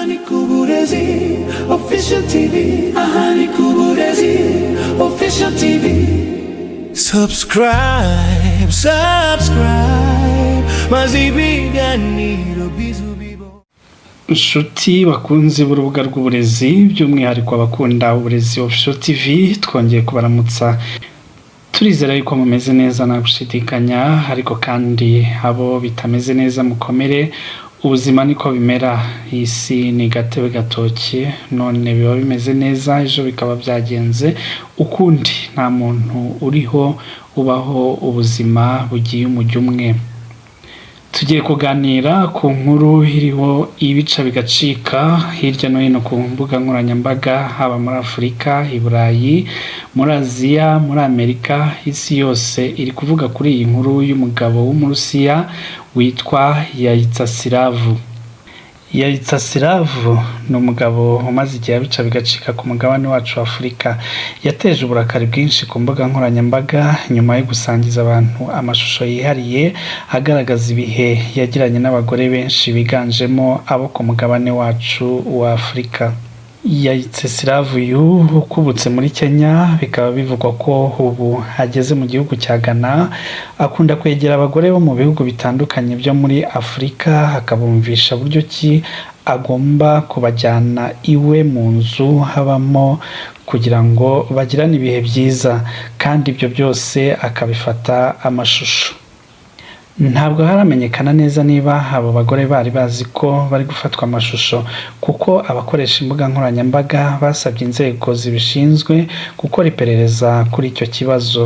Ahani Kuburezi Official TV. Ahani Kuburezi Official TV. Subscribe, maze ibiganiro bizu bibo. Inshuti bakunze b'urubuga rw'uburezi by'umwihariko abakunda uburezi Official TV, twongeye kubaramutsa. Turizera yuko mumeze neza nta gushidikanya, ariko kandi abo bitameze neza mukomere. Ubuzima niko bimera, isi ni gatebe gatoki, none biba bimeze neza ejo bikaba byagenze ukundi. Nta muntu uriho ubaho ubuzima bugiye umujyo umwe. Tugiye kuganira ku nkuru iriho ibica bigacika hirya no hino ku mbuga nkoranyambaga, haba muri Afurika, i Burayi, muri Aziya, muri Amerika. Isi yose iri kuvuga kuri iyi nkuru y'umugabo w'Umurusiya witwa Yaitsasiravu. Yaitsasiravu ni umugabo umaze igihe bica bigacika ku mugabane wacu wa Afurika. Yateje uburakari bwinshi ku mbuga nkoranyambaga nyuma yo gusangiza abantu amashusho yihariye agaragaza ibihe yagiranye n'abagore benshi biganjemo abo ku mugabane wacu wa Afurika. Yaitsasiravu ukubutse muri Kenya, bikaba bivugwa ko ubu ageze mu gihugu cya Ghana. Akunda kwegera abagore bo mu bihugu bitandukanye byo muri Afurika, akabumvisha buryo ki agomba kubajyana iwe mu nzu habamo kugira ngo bagirane ibihe byiza, kandi ibyo byose akabifata amashusho. Ntabwo haramenyekana neza niba abo bagore bari bazi ko bari gufatwa amashusho, kuko abakoresha imbuga nkoranyambaga basabye inzego zibishinzwe gukora iperereza kuri icyo kibazo.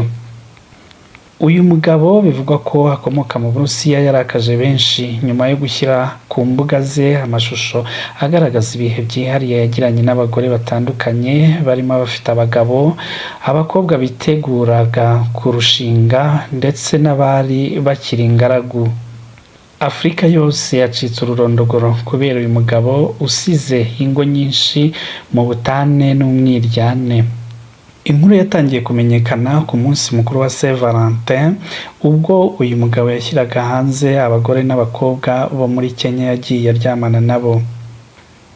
Uyu mugabo bivugwa ko akomoka mu Burusiya yarakaje benshi nyuma yo gushyira ku mbuga ze amashusho agaragaza ibihe byihariye yagiranye n'abagore batandukanye, barimo abafite abagabo, abakobwa biteguraga kurushinga, ndetse n'abari bakiri ingaragu. Afurika yose yacitse ururondogoro kubera uyu mugabo usize ingo nyinshi mu butane n'umwiryane. Inkuru yatangiye kumenyekana ku munsi mukuru wa Saint Valentin, ubwo uyu mugabo yashyiraga hanze abagore n'abakobwa bo muri Kenya yagiye aryamana nabo.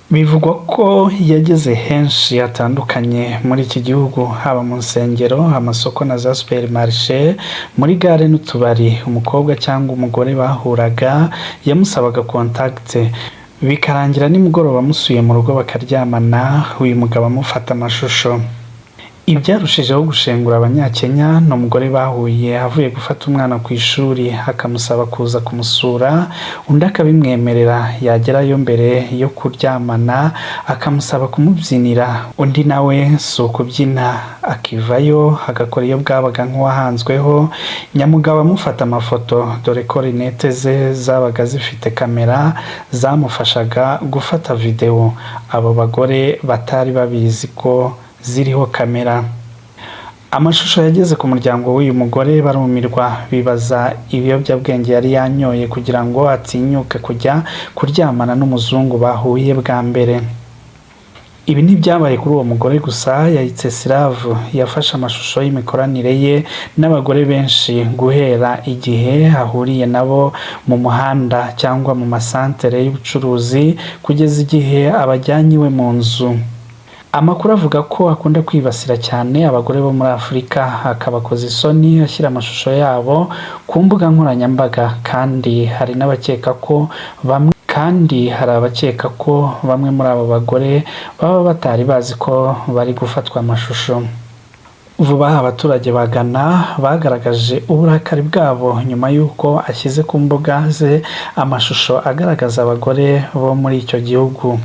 Bivugwa ko yageze henshi hatandukanye muri iki gihugu, haba mu nsengero, amasoko na za supermarché, muri gare n'utubari. Umukobwa cyangwa umugore bahuraga yamusabaga contact, bikarangira nimugoroba amusuye mu rugo bakaryamana, uyu mugabo amufata amashusho. Ibyarushijeho gushengura abanyakenya ni umugore bahuye avuye gufata umwana ku ishuri, akamusaba kuza kumusura, undi akabimwemerera. Yagerayo mbere yo kuryamana akamusaba kumubyinira, undi nawe si ukubyina, akivayo agakora iyo bwabaga nk'uwahanzweho. Nyamugabo amufata amafoto, dore ko rinete ze zabaga zifite kamera zamufashaga gufata video. Abo bagore batari babizi ko ziriho kamera. Amashusho yageze ku muryango w'uyu mugore, barumirwa, bibaza ibiyobyabwenge yari yanyoye kugira ngo atinyuke kujya kuryamana n'umuzungu bahuye bwa mbere. Ibi ntibyabaye kuri uwo mugore gusa. Yaitsasiravu yafashe amashusho y'imikoranire ye n'abagore benshi guhera igihe ahuriye nabo mu muhanda cyangwa mu masantere y'ubucuruzi kugeza igihe abajyanye iwe mu nzu. Amakuru avuga ko akunda kwibasira cyane abagore bo muri Afurika, akabakoza isoni ashyira amashusho yabo ku mbuga nkoranyambaga, kandi hari abakeka ko bamwe muri abo bagore baba batari bazi ko bari gufatwa amashusho. Vuba abaturage ba Ghana bagaragaje uburakari bwabo nyuma y'uko ashyize ku mbuga ze amashusho agaragaza abagore bo muri icyo gihugu.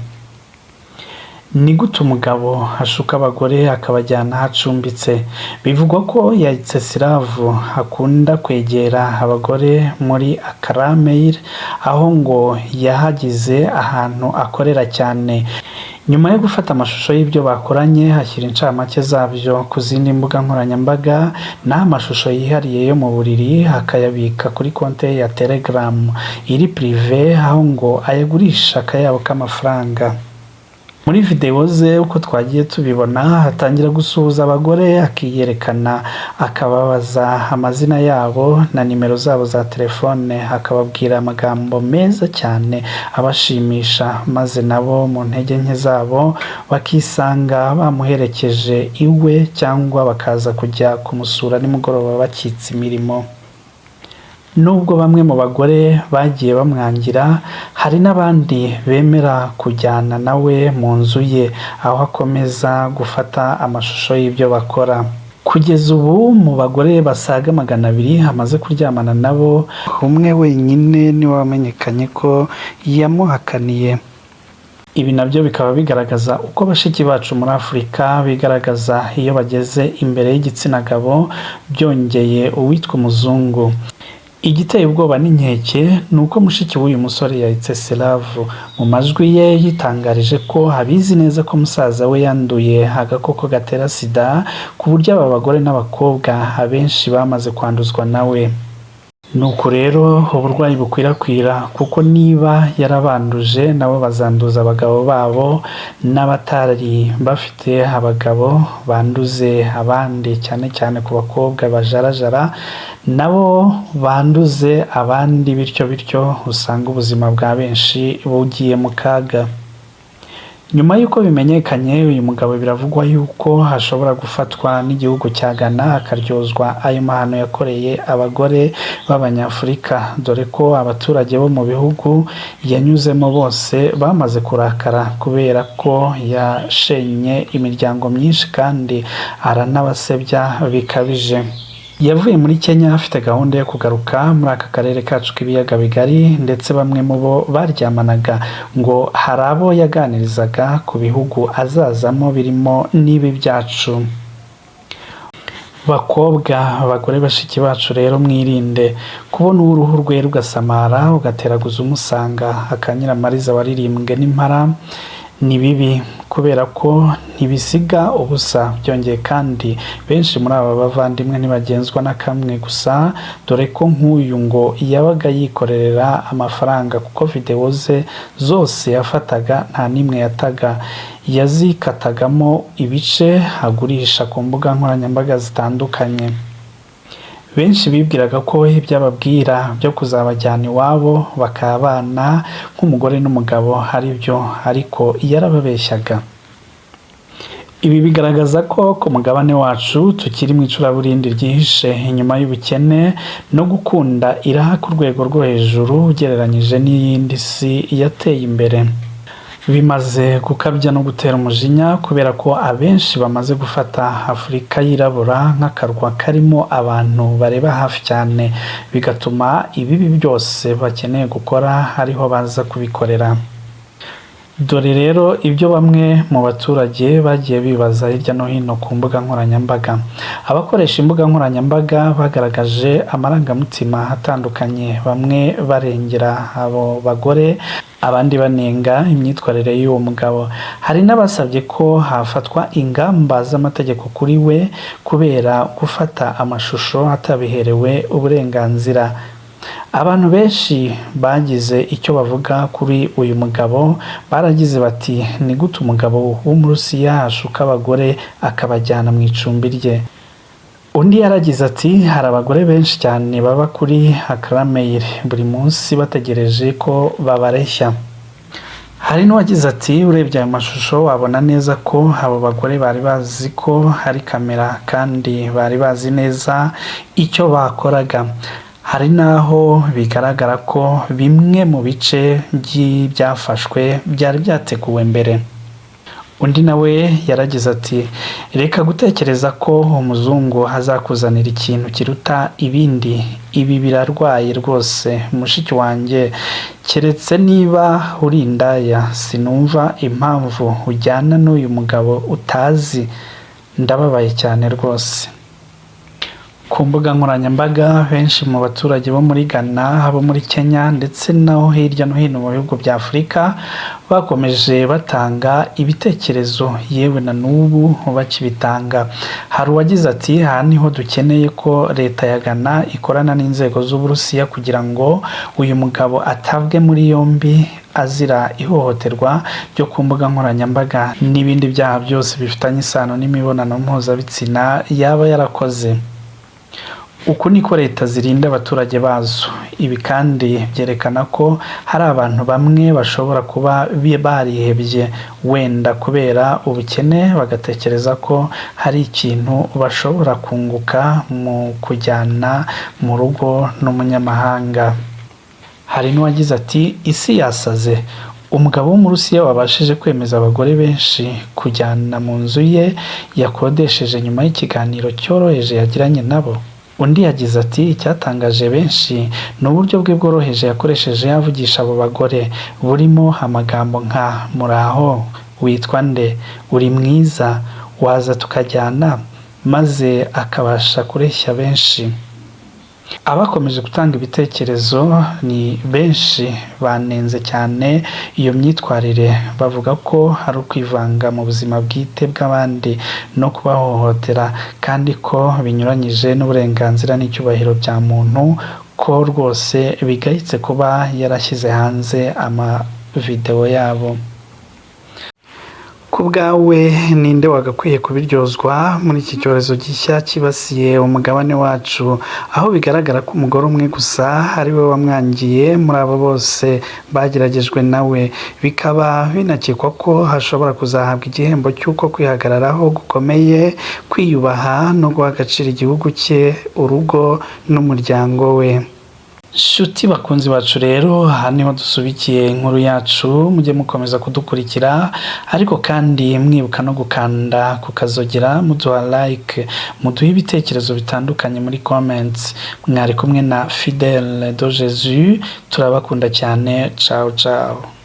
Ni gute umugabo ashuka abagore akabajyana ahacumbitse? Bivugwa ko Yaitsasiravu akunda kwegera abagore muri Accra Mail, aho ngo yahagize ahantu akorera cyane. Nyuma yo gufata amashusho y'ibyo bakoranye, ashyira incamake zabyo ku zindi mbuga nkoranyambaga n'amashusho yihariye yo mu buriri, akayabika kuri konti ya Telegram iri prive, aho ngo ayagurisha akayabo k'amafaranga. Muri video ze uko twagiye tubibona atangira gusuhuza abagore akiyerekana akababaza amazina yabo na nimero zabo za telefone akababwira amagambo meza cyane abashimisha maze nabo mu ntege nke zabo bakisanga bamuherekeje iwe cyangwa bakaza kujya kumusura nimugoroba bakitse imirimo. Nubwo bamwe mu bagore bagiye bamwangira hari n'abandi bemera kujyana nawe mu nzu ye aho akomeza gufata amashusho y'ibyo bakora. Kugeza ubu mu bagore basaga 200 amaze kuryamana nabo, umwe wenyine niwe wamenyekanye ko yamuhakaniye. Ibi nabyo bikaba bigaragaza uko bashiki bacu muri Afurika bigaragaza iyo bageze imbere y'igitsina gabo byongeye uwitwa umuzungu. Igiteye ubwoba n'inkeke nuko mushiki w'uyu musore yahitse Selavu mu majwi ye yitangarije ko abizi neza ko musaza we yanduye agakoko gatera sida ku buryo aba bagore n'abakobwa abenshi bamaze kwanduzwa nawe. Nuko rero uburwayi bukwirakwira kuko niba yarabanduje nabo bazanduza abagabo babo, n'abatari bafite abagabo banduze abandi, cyane cyane ku bakobwa bajarajara nabo banduze abandi, bityo usanga ubuzima bwa benshi bugiye mu kaga. Nyuma y'uko bimenyekanye uyu mugabo biravugwa yuko hashobora gufatwa n'igihugu cya Ghana akaryozwa ayo mahano yakoreye abagore b'Abanyafurika, dore ko abaturage bo mu bihugu yanyuzemo bose bamaze kurakara kubera ko yashenye imiryango myinshi kandi aranabasebya bikabije. Yavuye muri Kenya afite gahunda yo kugaruka muri aka karere kacu k'ibiyaga bigari, ndetse bamwe mu bo baryamanaga ngo hari abo yaganirizaga ku bihugu azazamo birimo n'ibi byacu. Bakobwa, abagore bashiki bacu rero mwirinde kubona uruhu rwe rugasamara ugateraguza umusanga akanyiramariza waririmbwe n'impara. Ni bibi kubera ko ntibisiga ubusa. Byongeye kandi benshi muri aba bavandimwe ntibagenzwa na kamwe gusa, dore ko nk'uyu ngo yabaga yikorera amafaranga kuko video ze zose yafataga nta nimwe yataga, yazikatagamo ibice agurisha ku mbuga nkoranyambaga zitandukanye. Benshi bibwiraga ko ibyababwira byo kuzabajyana iwabo bakabana nk'umugore n'umugabo ari byo, ariko yarababeshyaga. Ibi bigaragaza ko ku mugabane wacu tukiri mu icuraburindi ryihishe inyuma y'ubukene no gukunda iraha ku rwego rwo hejuru ugereranyije n'iyindi si yateye imbere. Bimaze gukabya no gutera umujinya kubera ko abenshi bamaze gufata Afurika yirabura nk'akarwa karimo abantu bareba hafi cyane, bigatuma ibibi byose bakeneye gukora ariho baza kubikorera. Dore rero ibyo bamwe mu baturage bagiye bibaza hirya no hino ku mbuga nkoranyambaga. Abakoresha imbuga nkoranyambaga bagaragaje amarangamutima atandukanye, bamwe barengera abo bagore, abandi banenga imyitwarire y'uwo mugabo. Hari n'abasabye ko hafatwa ingamba z'amategeko kuri we kubera gufata amashusho atabiherewe uburenganzira. Abantu benshi bagize icyo bavuga kuri uyu mugabo, baragize bati ni gute umugabo w'Umurusiya ashuka abagore akabajyana mu icumbi rye. Undi yaragize ati hari abagore benshi cyane baba kuri Akramail buri munsi bategereje ko babareshya. Hari n'uwagize ati urebye ayo mashusho wabona neza ko abo bagore bari bazi ko hari kamera kandi bari bazi neza icyo bakoraga. Hari naho bigaragara ko bimwe mu bice byafashwe byari byateguwe mbere. Undi nawe yaragize ati reka gutekereza ko umuzungu azakuzanira ikintu kiruta ibindi, ibi birarwaye rwose mushiki wanjye, keretse niba uri indaya sinumva impamvu ujyana n'uyu mugabo utazi. Ndababaye cyane rwose. Ku mbuga nkoranyambaga benshi mu baturage bo muri Ghana, abo muri Kenya ndetse naho hirya no hino mu bihugu bya Afurika bakomeje batanga ibitekerezo, yewe na n'ubu bakibitanga. Hari uwagize ati aha niho dukeneye ko leta ya Ghana ikorana n'inzego z'Uburusiya kugira ngo uyu mugabo atabwe muri yombi azira ihohoterwa ryo ku mbuga nkoranyambaga n'ibindi byaha byose bifitanye isano n'imibonano mpuzabitsina yaba yarakoze. Uku niko leta zirinda abaturage bazo. Ibi kandi byerekana ko hari abantu bamwe bashobora kuba barihebye wenda kubera ubukene, bagatekereza ko hari ikintu bashobora kunguka mu kujyana mu rugo n'umunyamahanga. Hari n'uwagize ati isi yasaze. Umugabo w'Umurusiya wabashije kwemeza abagore benshi kujyana mu nzu ye yakodesheje nyuma y'ikiganiro cyoroheje yagiranye nabo. Undi yagize ati icyatangaje benshi ni uburyo bwe bworoheje yakoresheje yavugisha abo bagore, burimo amagambo nka muraho, witwa nde, uri mwiza, waza tukajyana, maze akabasha kureshya benshi. Abakomeje gutanga ibitekerezo ni benshi banenze cyane iyo myitwarire, bavuga ko hari ukwivanga mu buzima bwite bw'abandi no kubahohotera, kandi ko binyuranyije n'uburenganzira n'icyubahiro bya muntu, ko rwose bigayitse kuba yarashyize hanze amavideo yabo. Ku bwawe ninde wagakwiye kubiryozwa muri iki cyorezo gishya kibasiye umugabane wacu, aho bigaragara ko umugore umwe gusa ari we wamwangiye muri abo bose bageragejwe nawe, bikaba binakekwa ko hashobora kuzahabwa igihembo cy'uko kwihagararaho gukomeye, kwiyubaha no guha agaciro igihugu cye, urugo n'umuryango we. Shuti bakunzi bacu rero, aha niho dusubikiye inkuru yacu. Mujye mukomeza kudukurikira, ariko kandi mwibuka no gukanda kukazogera, muduha like, muduha ibitekerezo bitandukanye muri comments. Mwari kumwe na Fidèle de Jésus, turabakunda cyane. Ciao ciao.